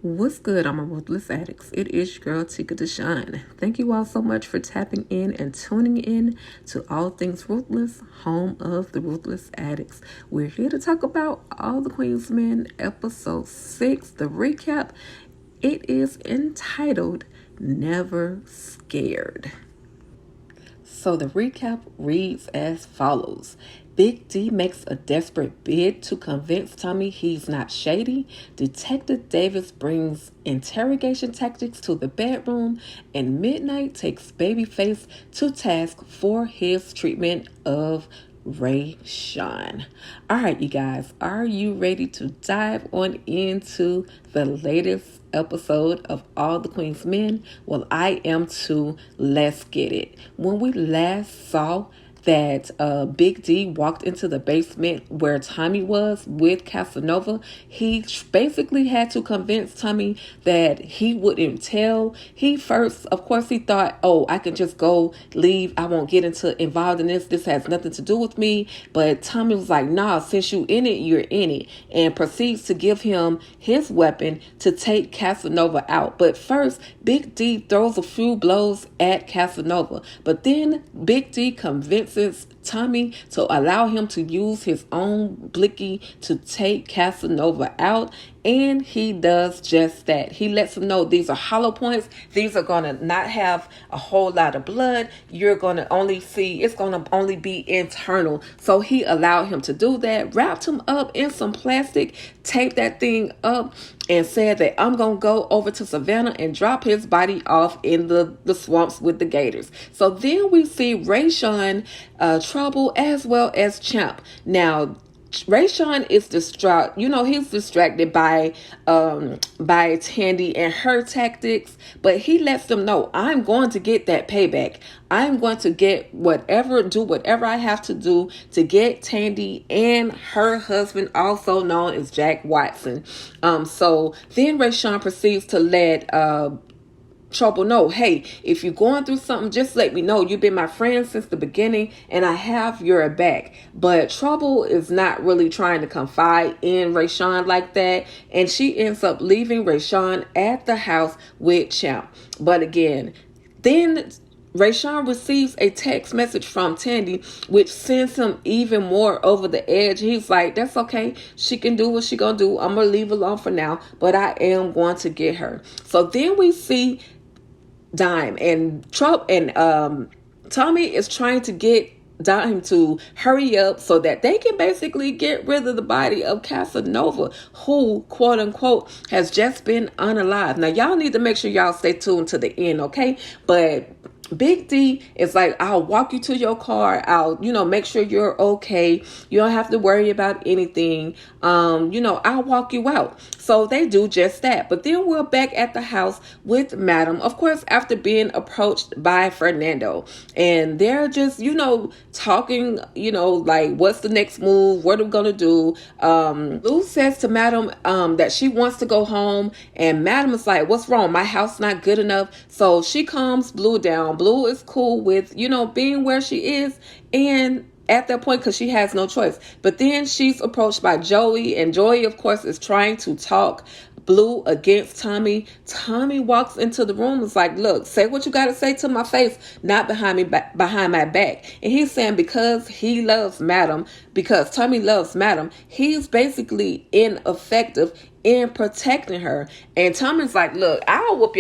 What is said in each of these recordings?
What's good, I'm a Ruthless Addicts? It is your girl, Tika Deshawn. Thank you all so much for tapping in and tuning in to All Things Ruthless, home of the Ruthless Addicts. We're here to talk about All the Queen's Men, episode 6, the recap. It is entitled Never Scared. So the recap reads as follows. Big D makes a desperate bid to convince Tommy he's not shady. Detective Davis brings interrogation tactics to the bedroom, and Midnight takes Babyface to task for his treatment of Rayshawn. All right, you guys, are you ready to dive on into the latest episode of All the Queen's Men? Well, I am too. Let's get it. When we last saw that Big D walked into the basement where Tommy was with Casanova, he basically had to convince Tommy that he wouldn't tell. He first, of course, he thought, oh, I can just go leave. I won't get involved in this. This has nothing to do with me. But Tommy was like, nah, since you in it, you're in it. And proceeds to give him his weapon to take Casanova out. But first, Big D throws a few blows at Casanova. But then Big D convinces Tommy to allow him to use his own blicky to take Casanova out, and he does just that. He lets him know these are hollow points. These are going to not have a whole lot of blood. You're going to only see, it's going to only be internal. So he allowed him to do that, wrapped him up in some plastic, taped that thing up, and said that I'm going to go over to Savannah and drop his body off in the swamps with the gators. So then we see Rayshawn, Trouble, as well as Champ. Now, Rayshawn is distraught. He's distracted by Tandy and her tactics, but he lets them know, I'm going to get that payback. I'm going to do whatever I have to do to get Tandy and her husband, also known as Jack Watson. So then Rayshawn proceeds to let Trouble know, hey, if you're going through something, just let me know. You've been my friend since the beginning, and I have your back. But Trouble is not really trying to confide in Rayshawn like that, and she ends up leaving Rayshawn at the house with Champ. But again, then Rayshawn receives a text message from Tandy, which sends him even more over the edge. He's like, that's okay. She can do what she gonna do. I'm gonna leave alone for now, but I am going to get her. So then we see Dime and Tommy is trying to get Dime to hurry up so that they can basically get rid of the body of Casanova, who, quote unquote, has just been unalived. Now, y'all need to make sure y'all stay tuned to the end, okay? But Big D is like, I'll walk you to your car. I'll, make sure you're okay. You don't have to worry about anything. I'll walk you out. So they do just that. But then we're back at the house with Madam, of course, after being approached by Fernando. And they're just, talking, like, what's the next move? What are we going to do? Lou says to Madam that she wants to go home. And Madam is like, what's wrong? My house not good enough. So she calms Blue down. Blue is cool with, being where she is. And at that point, because she has no choice. But then she's approached by Joey, and Joey, of course, is trying to talk Blue against Tommy. Tommy walks into the room and is like, look, say what you got to say to my face, not behind my back. And he's saying because Tommy loves Madam, he's basically ineffective in protecting her. And Tommy's like, look, I'll whoop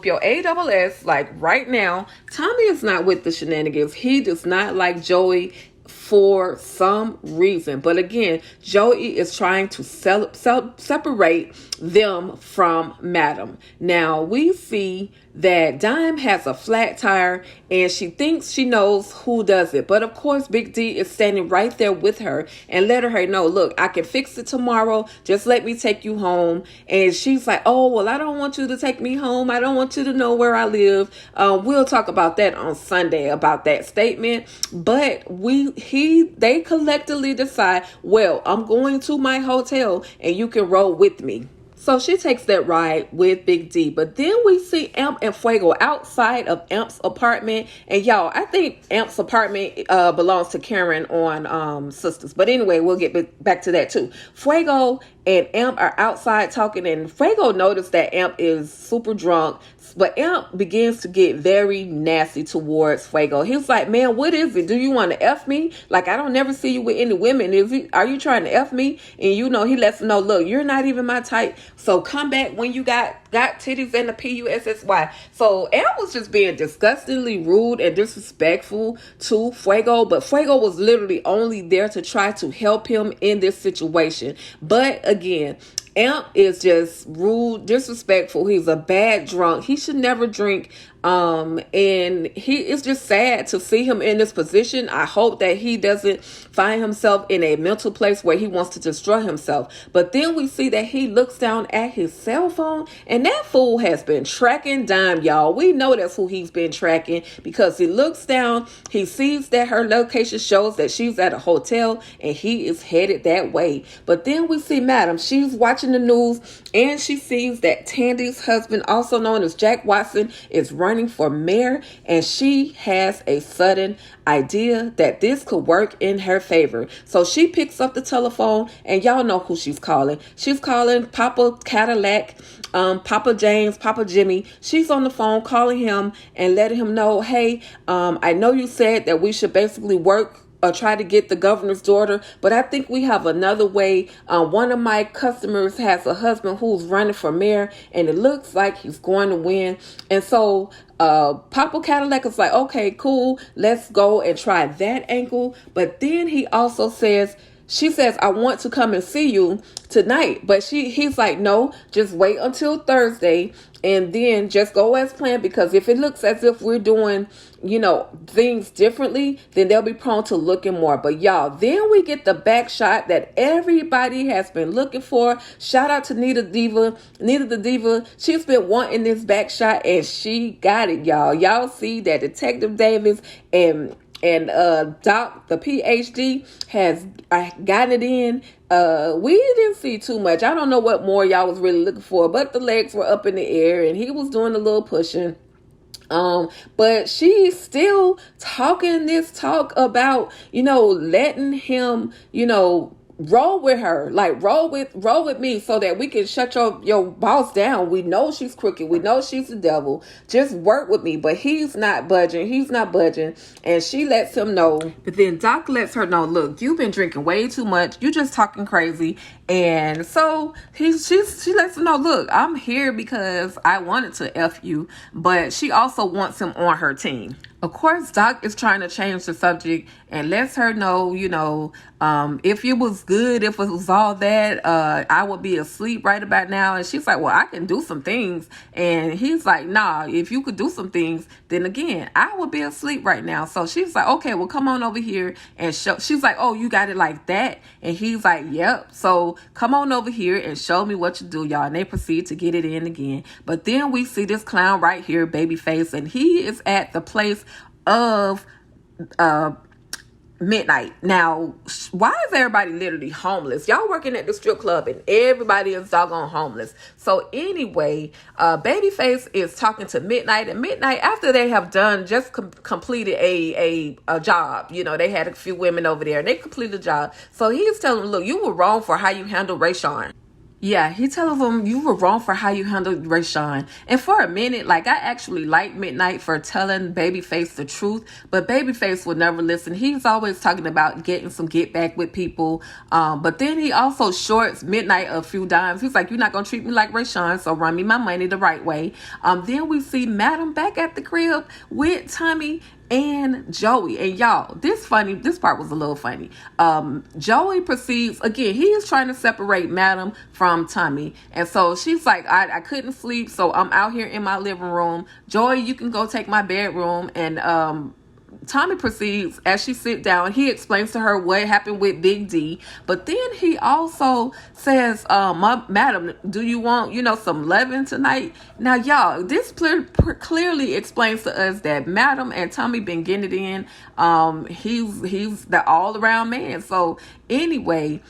your ASS like right now. Tommy is not with the shenanigans. He does not like Joey for some reason. But again, Joey is trying to separate them from Madam. Now we see that Dime has a flat tire and she thinks she knows who does it. But of course, Big D is standing right there with her and letting her know, look, I can fix it tomorrow. Just let me take you home. And she's like, oh, well, I don't want you to take me home. I don't want you to know where I live. We'll talk about that on Sunday, about that statement. But they collectively decide, well, I'm going to my hotel and you can roll with me. So she takes that ride with Big D. But then we see Amp and Fuego outside of Amp's apartment. And y'all, I think Amp's apartment belongs to Karen on Sisters. But anyway, we'll get back to that too. Fuego and Amp are outside talking, and Fuego noticed that Amp is super drunk, but Amp begins to get very nasty towards Fuego. He's like, man, what is it? Do you want to F me? Like, I don't never see you with any women. Are you trying to F me? And he lets him know, look, you're not even my type. So come back when you got titties and the PUSSY. So Amp was just being disgustingly rude and disrespectful to Fuego, but Fuego was literally only there to try to help him in this situation. But again, Amp is just rude, disrespectful. He's a bad drunk. He should never drink. And it's just sad to see him in this position. I hope that he doesn't find himself in a mental place where he wants to destroy himself. But then we see that he looks down at his cell phone, and that fool has been tracking Dime, y'all. We know that's who he's been tracking, because he looks down, he sees that her location shows that she's at a hotel, and he is headed that way. But then we see Madam, she's watching the news, and she sees that Tandy's husband, also known as Jack Watson, is running for mayor, and she has a sudden idea that this could work in her favor. So she picks up the telephone, and y'all know who she's calling. She's calling Papa Cadillac, Papa James, Papa Jimmy. She's on the phone calling him and letting him know, hey, I know you said that we should basically work or try to get the governor's daughter, but I think we have another way. One of my customers has a husband who's running for mayor, and it looks like he's going to win. And so Papa Cadillac is like, okay, cool, let's go and try that angle. But then he also says, she says, I want to come and see you tonight. But he's like, no, just wait until Thursday and then just go as planned, because if it looks as if we're doing, things differently, then they'll be prone to looking more. But y'all, then we get the back shot that everybody has been looking for. Shout out to Nita the Diva. She's been wanting this back shot, and she got it, y'all. Y'all see that Detective Davis and Doc, the PhD, has gotten it in. We didn't see too much. I don't know what more y'all was really looking for, but the legs were up in the air, and he was doing a little pushing. But she's still talking this talk about, letting him, roll with her, like roll with me, so that we can shut your boss down. We know she's crooked, we know she's the devil, just work with me. But he's not budging, and she lets him know. But then Doc lets her know, look, you've been drinking way too much, you just talking crazy. And so she lets him know, look, I'm here because I wanted to F you, but she also wants him on her team. Of course, Doc is trying to change the subject and lets her know, if it was good, if it was all that, I would be asleep right about now. And she's like, well, I can do some things. And he's like, nah, if you could do some things, then again, I would be asleep right now. So she's like, okay, well, come on over here and show. She's like, oh, you got it like that? And he's like, yep. So come on over here and show me what you do, y'all. And they proceed to get it in again. But then we see this clown right here, Babyface, and he is at the place of midnight. Now, why is everybody literally homeless? Y'all working at the strip club and everybody is doggone homeless. So anyway, Babyface is talking to Midnight, and Midnight, after they have done just completed a job, they had a few women over there and they completed the job. So he's telling them, look, you were wrong for how you handled Rayshawn. Yeah, he tells him, you were wrong for how you handled Rayshawn. And for a minute, I actually liked Midnight for telling Babyface the truth, but Babyface would never listen. He's always talking about getting some get back with people. But then he also shorts Midnight a few dimes. He's like, you're not going to treat me like Rayshawn, so run me my money the right way. Then we see Madam back at the crib with Tommy and Joey. And y'all, this part was a little funny. Joey proceeds, again, he is trying to separate Madam from Tommy. And so she's like, I couldn't sleep, so I'm out here in my living room. Joey, you can go take my bedroom. And Tommy proceeds, as she sit down, he explains to her what happened with Big D. But then he also says, Madam, do you want, some loving tonight? Now, y'all, this clearly explains to us that Madam and Tommy been getting it in. He's the all-around man. So anyway,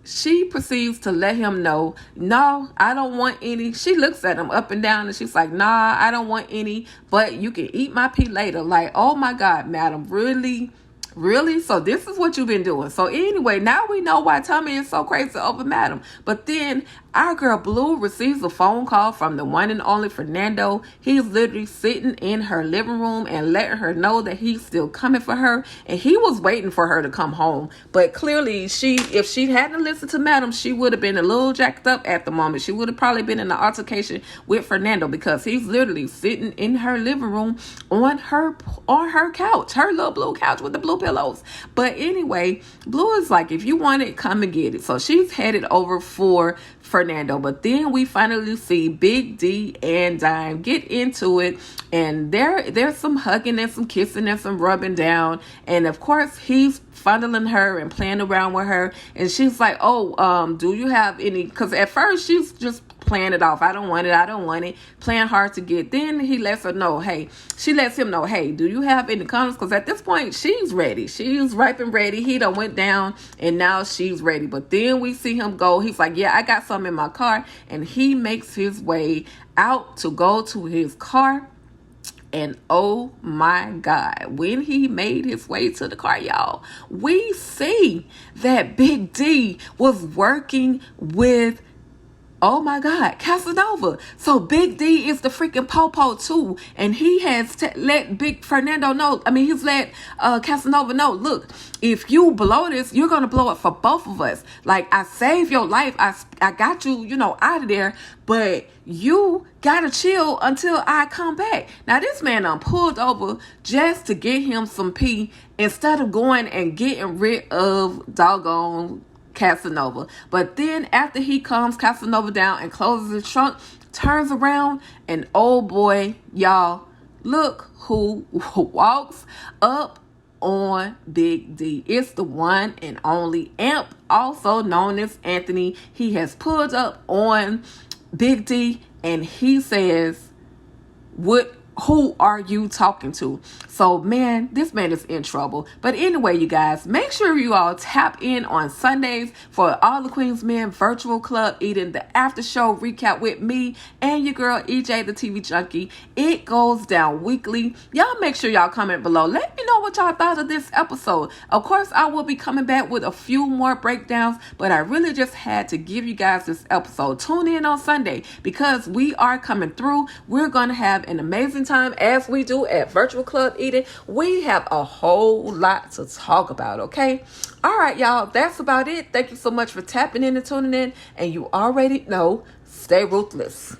she proceeds to let him know, no, I don't want any. She looks at him up and down and she's like, nah, I don't want any, but you can eat my pee later. Like, oh my God, Madam, really? Really? So this is what you've been doing. So anyway, now we know why Tommy is so crazy over Madam. But then our girl Blue receives a phone call from the one and only Fernando. He's literally sitting in her living room and letting her know that he's still coming for her. And he was waiting for her to come home. But clearly, if she hadn't listened to Madam, she would have been a little jacked up at the moment. She would have probably been in an altercation with Fernando, because he's literally sitting in her living room on her couch, her little blue couch with the blue pillows. But anyway, Blue is like, if you want it, come and get it. So she's headed over for Fernando. But then we finally see Big D and Dime get into it, and there's some hugging and some kissing and some rubbing down. And of course, he's fondling her and playing around with her, and she's like, do you have any, because at first she's just playing it off, I don't want it, playing hard to get. Then she lets him know, hey, do you have any condoms? Because at this point, she's ready. She's ripe and ready. He done went down, and now she's ready. But then we see him go. He's like, yeah, I got some in my car. And he makes his way out to go to his car. And oh my God, when he made his way to the car, y'all, we see that Big D was working with, oh my God, Casanova. So Big D is the freaking popo too. And he has let Big Fernando know. He's let Casanova know, look, if you blow this, you're going to blow it for both of us. Like, I saved your life. I got you, out of there. But you got to chill until I come back. Now, this man pulled over just to get him some pee instead of going and getting rid of doggone Casanova. But then after he calms Casanova down and closes his trunk, turns around, and oh boy, y'all, look who walks up on Big D. It's the one and only Amp, also known as Anthony. He has pulled up on Big D, and he says, who are you talking to? So, man, this man is in trouble. But anyway, you guys, make sure you all tap in on Sundays for All the Queens Men Virtual Club Eating, the after show recap with me and your girl, EJ, the TV Junkie. It goes down weekly. Y'all make sure y'all comment below. Let me know what y'all thought of this episode. Of course, I will be coming back with a few more breakdowns, but I really just had to give you guys this episode. Tune in on Sunday, because we are coming through. We're going to have an amazing time, as we do at Virtual Club Eating. We have a whole lot to talk about, okay? All right, y'all, that's about it. Thank you so much for tapping in and tuning in, and you already know, stay ruthless.